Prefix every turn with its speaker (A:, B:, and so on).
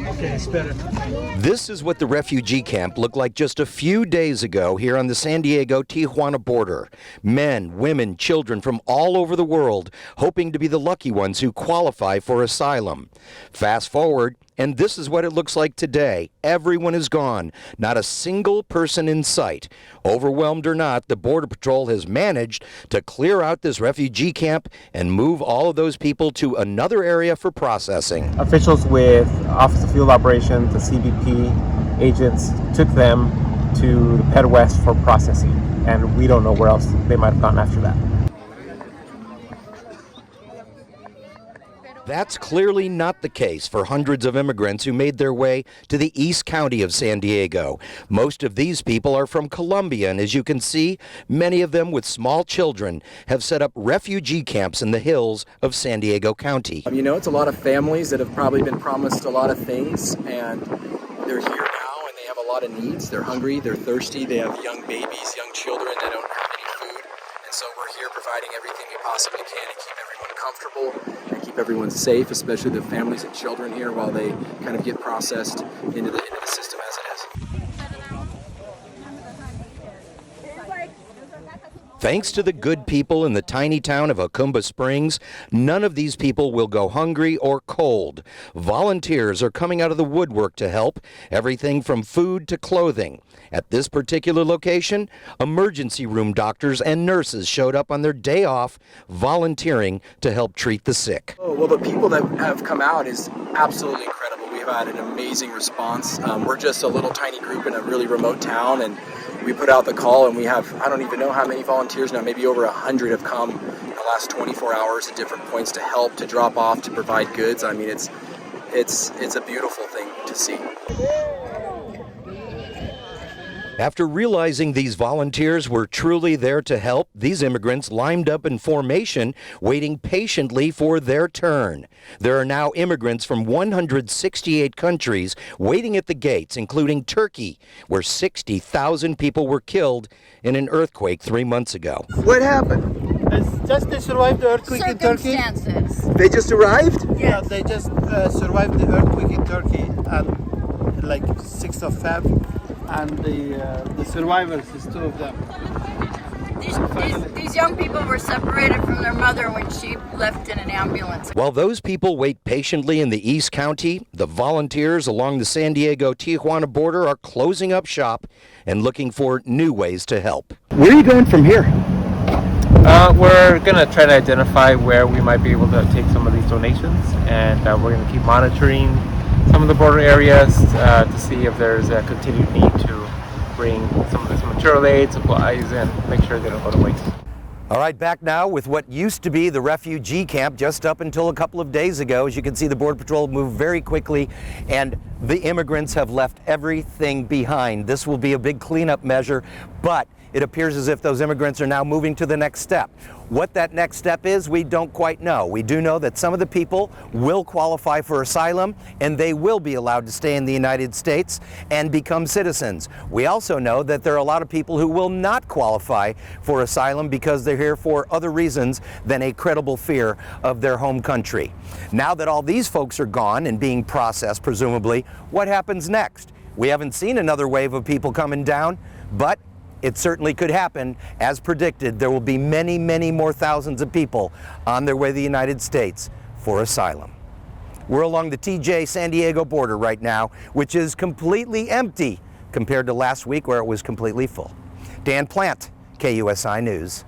A: Okay, it's better.
B: This is what the refugee camp looked like just a few days ago here on the San Diego-Tijuana border. Men, women, children from all over the world hoping to be the lucky ones who qualify for asylum. Fast forward, and this is what it looks like today. Everyone is gone. Not a single person in sight. Overwhelmed or not, the Border Patrol has managed to clear out this refugee camp and move all of those people to another area for processing.
C: Officials with Office of Field Operations, the CBP agents, took them to the Ped West for processing, and we don't know where else they might have gone after that.
B: That's clearly not the case for hundreds of immigrants who made their way to the East County of San Diego. Most of these people are from Colombia, and as you can see, many of them with small children have set up refugee camps in the hills of San Diego County.
D: You know, it's a lot of families that have probably been promised a lot of things, and they're here now and they have a lot of needs. They're hungry, they're thirsty, they have young babies, young children that don't have any food. And so we're here providing everything we possibly can to keep everyone comfortable and keep everyone safe, especially the families and children here while they kind of get processed into the system as it is.
B: Thanks to the good people in the tiny town of Ocumba Springs, none of these people will go hungry or cold. Volunteers are coming out of the woodwork to help, everything from food to clothing. At this particular location, emergency room doctors and nurses showed up on their day off, volunteering to help treat the sick.
D: Oh, well, the people that have come out is absolutely incredible. We've had an amazing response. We're just a little tiny group in a really remote town, and we put out the call, and we have, I don't even know how many volunteers now, maybe over 100 have come in the last 24 hours at different points to help, to drop off, to provide goods. I mean, it's a beautiful thing to see.
B: After realizing these volunteers were truly there to help, these immigrants lined up in formation, waiting patiently for their turn. There are now immigrants from 168 countries waiting at the gates, including Turkey, where 60,000 people were killed in an earthquake 3 months ago.
D: What happened?
A: It's just they survived the earthquake in Turkey.
E: Circumstances.
D: They just arrived?
A: Yes. Yeah, they just survived the earthquake in Turkey and like 6th of Feb. And the survivors is 2 of them.
E: These young people were separated from their mother when she left in an ambulance.
B: While those people wait patiently in the East County, the volunteers along the San Diego-Tijuana border are closing up shop and looking for new ways to help.
D: Where are you going from here?
C: We're going to try to identify where we might be able to take some of these donations, and we're going to keep monitoring some of the border areas to see if there's a continued need to bring some of this material aid, supplies, and make sure they don't go to waste.
B: All right, back now with what used to be the refugee camp just up until a couple of days ago. As you can see, the Border Patrol moved very quickly, and the immigrants have left everything behind. This will be a big cleanup measure, but it appears as if those immigrants are now moving to the next step. What that next step is, we don't quite know. We do know that some of the people will qualify for asylum, and they will be allowed to stay in the United States and become citizens. We also know that there are a lot of people who will not qualify for asylum because they're here for other reasons than a credible fear of their home country. Now that all these folks are gone and being processed, presumably, what happens next? We haven't seen another wave of people coming down, but it certainly could happen. As predicted, there will be many, many more thousands of people on their way to the United States for asylum. We're along the TJ San Diego border right now, which is completely empty compared to last week where it was completely full. Dan Plant, KUSI News.